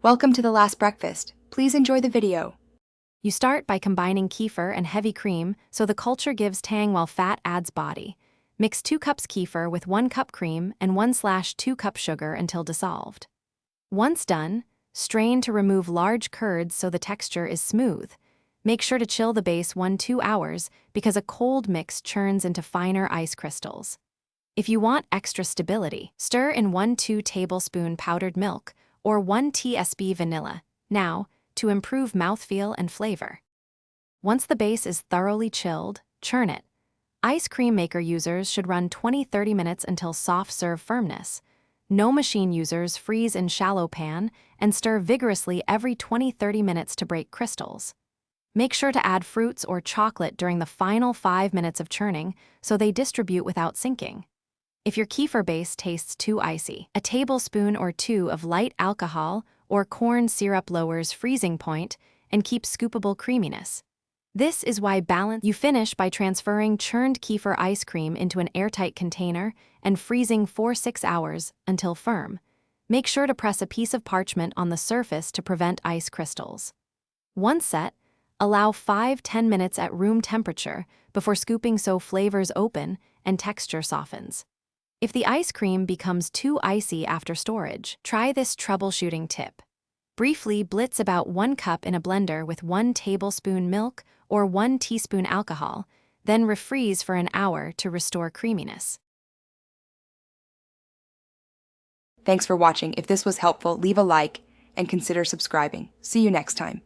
Welcome to the last breakfast. Please enjoy the video. You start by combining kefir and heavy cream so the culture gives tang while fat adds body. Mix 2 cups kefir with 1 cup cream and 1/2 cup sugar until dissolved. Once done, strain to remove large curds so the texture is smooth. Make sure to chill the base 1-2 hours because a cold mix churns into finer ice crystals. If you want extra stability, stir in 1-2 tablespoon powdered milk or 1 tsp vanilla, now, to improve mouthfeel and flavor. Once the base is thoroughly chilled, churn it. Ice cream maker users should run 20-30 minutes until soft serve firmness. No machine users freeze in shallow pan and stir vigorously every 20-30 minutes to break crystals. Make sure to add fruits or chocolate during the final 5 minutes of churning so they distribute without sinking. If your kefir base tastes too icy, a tablespoon or 2 of light alcohol or corn syrup lowers freezing point and keeps scoopable creaminess. This is why you finish by transferring churned kefir ice cream into an airtight container and freezing 4-6 hours until firm. Make sure to press a piece of parchment on the surface to prevent ice crystals. Once set, allow 5-10 minutes at room temperature before scooping so flavors open and texture softens. If the ice cream becomes too icy after storage, try this troubleshooting tip. Briefly blitz about 1 cup in a blender with 1 tablespoon milk or 1 teaspoon alcohol, then refreeze for an hour to restore creaminess. Thanks for watching. If this was helpful, leave a like and consider subscribing. See you next time.